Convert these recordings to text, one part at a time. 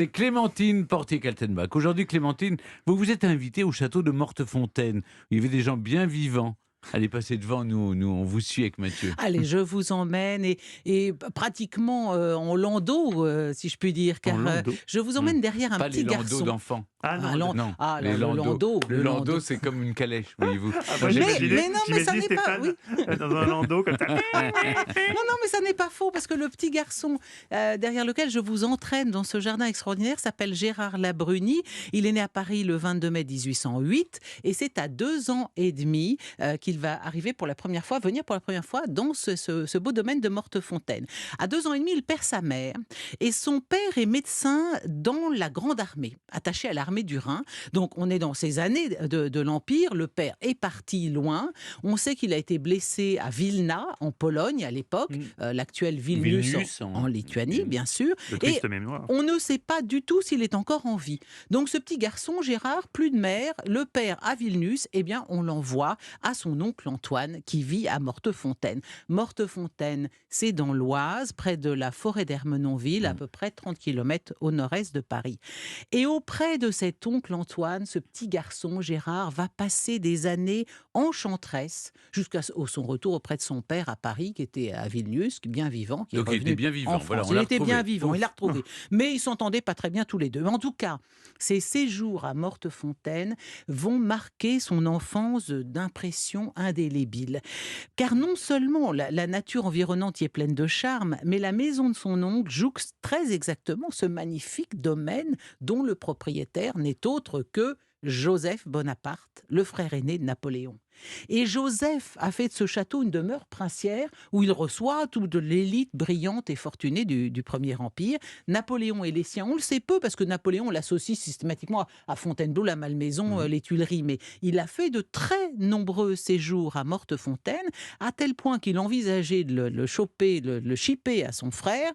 C'est Clémentine Portier-Kaltenbach. Aujourd'hui, Clémentine, vous vous êtes invitée au château de Mortefontaine, où il y avait des gens bien vivants. Allez, passer devant nous, on vous suit avec Mathieu. Allez, je vous emmène et pratiquement en landau, si je puis dire, En car landau. je vous Hmm. emmène derrière un Pas les petit landaux garçon. d'enfants. Ah non, Non, les Le landaux. landau, Le le landau, landau. c'est comme une calèche, voyez-vous. moi Moi, j'ai- j'imaginais, Mais non, mais ça j'imaginais n'est pas. Stéphane Oui. dans un landau comme ça. Non, non, mais ça n'est pas faux, parce que le petit garçon derrière lequel je vous entraîne dans ce jardin extraordinaire s'appelle Gérard Labruni. Il est né à Paris le 22 mai 1808 et c'est à 2 ans et demi qu'il va arriver pour la première fois, venir pour la première fois dans ce beau domaine de Mortefontaine. À 2 ans et demi, il perd sa mère et son père est médecin dans la Grande Armée, attaché à l'armée du Rhin. Donc on est dans ces années de l'Empire. Le père est parti loin. On sait qu'il a été blessé à Vilna, en Pologne à l'époque, l'actuelle Vilnius, en Lituanie, bien sûr. De Et triste mémoire. on ne sait pas du tout s'il est encore en vie. Donc ce petit garçon, Gérard, plus de mère, le père à Vilnius, eh bien on l'envoie à son oncle Antoine qui vit à Mortefontaine. Mortefontaine, c'est dans l'Oise, près de la forêt d'Ermenonville, à peu près 30 km au nord-est de Paris. Et auprès de cet oncle Antoine, ce petit garçon, Gérard, va passer des années enchanteresse jusqu'à son retour auprès de son père à Paris, qui était à Vilnius, bien vivant, qui est Donc il revenu était bien vivant. en Voilà, France. on Il l'a était retrouvé. bien vivant, il l'a Ouf. retrouvé. Mais ils s'entendaient pas très bien tous les deux. Mais en tout cas, ces séjours à Mortefontaine vont marquer son enfance d'impressions indélébiles. Car non seulement la nature environnante y est pleine de charme, mais la maison de son oncle jouxte très exactement ce magnifique domaine dont le propriétaire n'est autre que Joseph Bonaparte, le frère aîné de Napoléon. Et Joseph a fait de ce château une demeure princière où il reçoit toute l'élite brillante et fortunée du Premier Empire. Napoléon et les siens, on le sait peu parce que Napoléon l'associe systématiquement à Fontainebleau, la Malmaison, les Tuileries. Mais il a fait de très nombreux séjours à Mortefontaine, à tel point qu'il envisageait de le choper, le chipper à son frère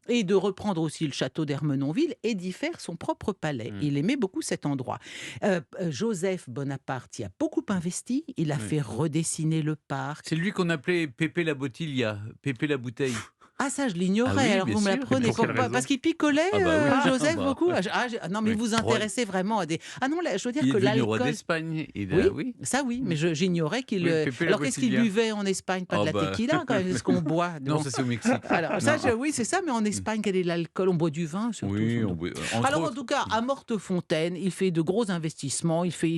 et de reprendre aussi le château d'Ermenonville et d'y faire son propre palais. Il aimait beaucoup cet endroit. Joseph Bonaparte y a beaucoup investi. Il a fait redessiner le parc. C'est lui qu'on appelait Pépé la Bottiglia, Pépé la bouteille. Ah, ça, je Ah l'ignorais. oui, Alors, bien vous me sûr. l'apprenez. Pour quelle Pourquoi ? raison ? Parce qu'il picolait, Ah bah oui. Joseph, Ah bah. beaucoup. Non, mais Oui. vous intéressez vraiment à des... Ah non, là, je veux dire Il est que devenu roi l'alcool... d'Espagne. Oui, Oui. ça oui, mais j'ignorais qu'il... Oui, Pépé la Alors, qu'est-ce qu'il Bottiglia. buvait en Espagne ? Pas de Oh la bah. tequila, quand même, ce qu'on boit. Non, Bon. ça c'est au Mexique. Alors, ça, Non. oui, c'est ça, mais en Espagne, quel est l'alcool ? On boit du vin, surtout. Oui, sans doute. entre Alors, en autres. tout cas, à Mortefontaine, il fait de gros investissements. Il fait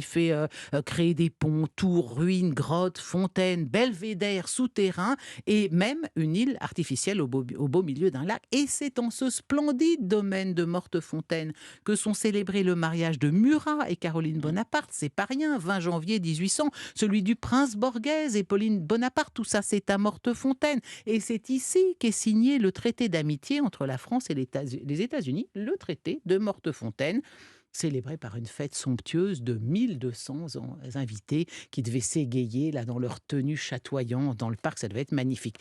créer des ponts, tours, ruines, grottes, fontaines, belvédères souterrains et même une île artificielle au beau milieu d'un lac. Et c'est dans ce splendide domaine de Mortefontaine que sont célébrés le mariage de Murat et Caroline Bonaparte. C'est pas rien, 20 janvier 1800. Celui du prince Borghese et Pauline Bonaparte. Tout ça, c'est à Mortefontaine. Et c'est ici qu'est signé le traité d'amitié entre la France et les États-Unis, le traité de Mortefontaine, célébré par une fête somptueuse de 1200 invités qui devaient s'égayer là dans leur tenue chatoyante dans le parc. Ça devait être magnifique.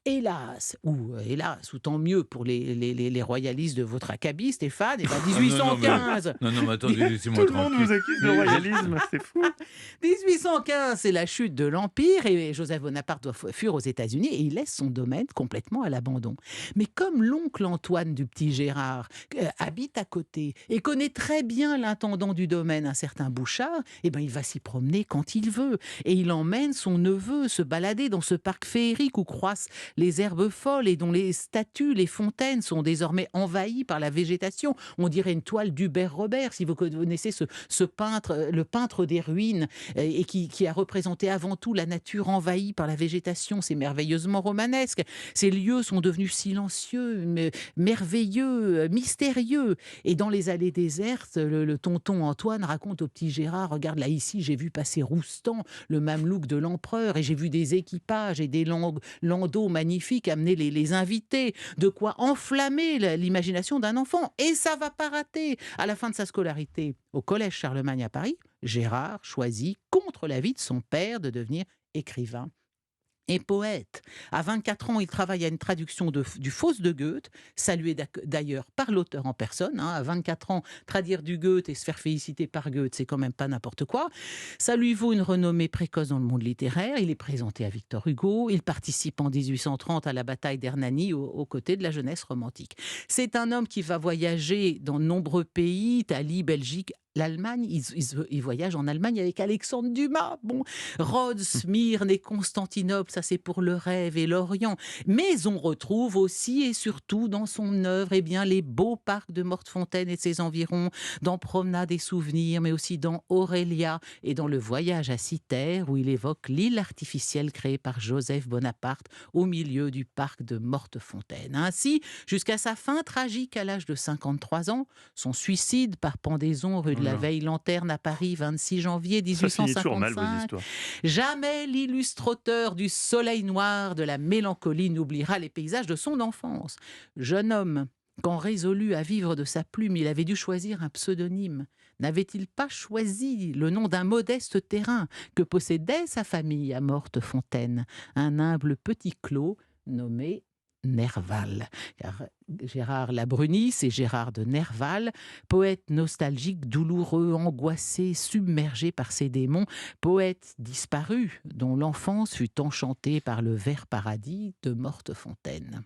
Hélas, ou tant mieux pour les royalistes de votre acabit, Stéphane, et ben Ah, non, non, mais- 1815. Non, non, mais attendez, Tout laissez-moi le monde tranquille. vous accuse de royalisme, c'est fou. 1815, c'est la chute de l'Empire et Joseph Bonaparte doit fuir aux États-Unis et il laisse son domaine complètement à l'abandon. Mais comme l'oncle Antoine du petit Gérard habite à côté et connaît très bien l'intendant du domaine, un certain Bouchard, eh ben il va s'y promener quand il veut. Et il emmène son neveu se balader dans ce parc féerique où croissent les herbes folles et dont les statues, les fontaines sont désormais envahies par la végétation. On dirait une toile d'Hubert Robert, si vous connaissez ce peintre, le peintre des ruines, et qui a représenté avant tout la nature envahie par la végétation. C'est merveilleusement romanesque. Ces lieux sont devenus silencieux, merveilleux, mystérieux. Et dans les allées désertes, le tonton Antoine raconte au petit Gérard, regarde là ici, j'ai vu passer Roustan, le mamelouk de l'empereur, et j'ai vu des équipages et des landaux magnifiques amener les invités, de quoi enflammer l'imagination d'un enfant. Et ça va pas rater. À la fin de sa scolarité au collège Charlemagne à Paris, Gérard choisit, contre l'avis de son père, de devenir écrivain. et poète. À 24 ans, il travaille à une traduction du Faust de Goethe, salué d'ailleurs par l'auteur en personne. À 24 ans, traduire du Goethe et se faire féliciter par Goethe, c'est quand même pas n'importe quoi. Ça lui vaut une renommée précoce dans le monde littéraire. Il est présenté à Victor Hugo. Il participe en 1830 à la bataille d'Hernani aux côtés de la jeunesse romantique. C'est un homme qui va voyager dans de nombreux pays, Italie, Belgique, l'Allemagne. Il voyage en Allemagne avec Alexandre Dumas. Bon, Rhodes, Smyrne et Constantinople, ça c'est pour le rêve et l'Orient. Mais on retrouve aussi et surtout dans son œuvre les beaux parcs de Mortefontaine et de ses environs, dans Promenade et souvenirs, mais aussi dans Aurélia et dans Le voyage à Cythère, où il évoque l'île artificielle créée par Joseph Bonaparte au milieu du parc de Mortefontaine. Ainsi, jusqu'à sa fin tragique à l'âge de 53 ans, son suicide par pendaison rue de la Veille-Lanterne à Paris, 26 janvier Ça finit toujours mal, 1855. vos histoires. Jamais l'illustre auteur du Soleil noir de la mélancolie n'oubliera les paysages de son enfance. Jeune homme, quand résolu à vivre de sa plume, il avait dû choisir un pseudonyme. N'avait-il pas choisi le nom d'un modeste terrain que possédait sa famille à Mortefontaine, un humble petit clos nommé Nerval. Car Gérard Labrunie, c'est Gérard de Nerval, poète nostalgique, douloureux, angoissé, submergé par ses démons, poète disparu, dont l'enfance fut enchantée par le vert paradis de Mortefontaine.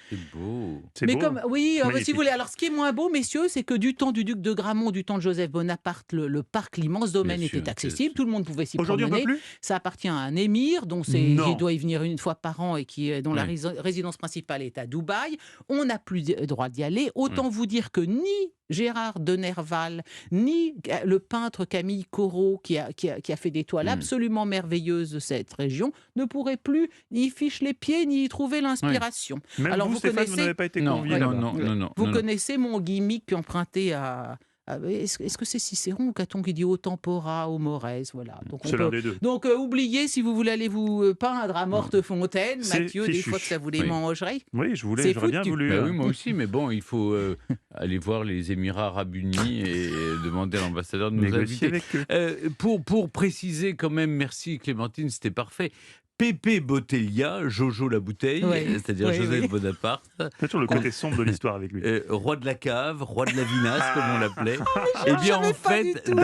C'est beau. C'est Mais beau. comme oui, Magnifique. si vous voulez. Alors, ce qui est moins beau, messieurs, c'est que du temps du duc de Gramont, du temps de Joseph Bonaparte, le parc, l'immense domaine Bien sûr, était bien accessible. sûr. Tout le monde pouvait s'y Aujourd'hui, on promener. peut plus. Ça appartient à un émir, dont Non. il doit y venir une fois par an et dont la Ouais. résidence principale est à Dubaï. On n'a plus le droit d'y aller. Autant vous dire que ni Gérard de Nerval, ni le peintre Camille Corot, qui a fait des toiles absolument merveilleuses de cette région, ne pourraient plus y ficher les pieds ni y trouver l'inspiration. Même Alors, vous, vous Stéphane, vous connaissez- n'avez pas été Non, convié non, là-bas. non. Vous connaissez mon gimmick emprunté à est-ce que c'est Cicéron ou Caton qui dit au tempora, au Morez, voilà. Donc, C'est l'un des deux. donc oubliez si vous voulez aller vous peindre à Mortefontaine, C'est Mathieu, des fichu. fois que ça vous les Oui. mangerait. Oui, C'est j'aurais bien foutu. voulu. Bah oui, moi aussi, mais bon, il faut aller voir les Émirats Arabes Unis et demander à l'ambassadeur de nous négocier inviter. avec eux. Pour préciser quand même, merci Clémentine, c'était parfait. Pépé Bottéglia, Jojo la bouteille, Oui, c'est-à-dire oui, Joseph oui. Bonaparte, C'est toujours le côté sombre de l'histoire avec lui. roi de la cave, roi de la vinasse, comme on l'appelait. Oh, Eh bien, en savais pas du fait, tout.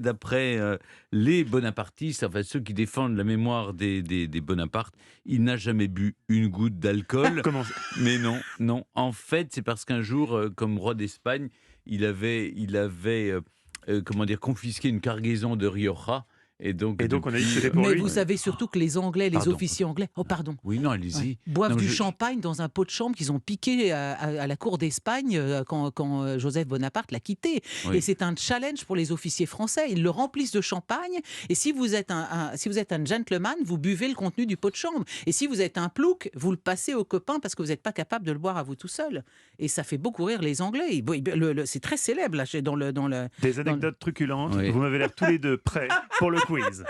d'après les bonapartistes, enfin ceux qui défendent la mémoire des Bonaparte, il n'a jamais bu une goutte d'alcool. Comment Mais non. En fait, c'est parce qu'un jour, comme roi d'Espagne, il avait confisqué une cargaison de Rioja. Et donc on a dit que c'était depuis, pour Mais lui. vous savez surtout que les Anglais, les Pardon. officiers anglais, Oui, non, allez-y. boivent Non, du je- champagne dans un pot de chambre qu'ils ont piqué à la cour d'Espagne quand Joseph Bonaparte l'a quitté. Oui. Et c'est un challenge pour les officiers français. Ils le remplissent de champagne. Et si vous êtes si vous êtes un gentleman, vous buvez le contenu du pot de chambre. Et si vous êtes un plouc, vous le passez aux copains parce que vous n'êtes pas capable de le boire à vous tout seul. Et ça fait beaucoup rire les Anglais. C'est très célèbre là, dans le. Des anecdotes truculentes. Oui. Vous m'avez l'air tous les deux prêts pour le quiz.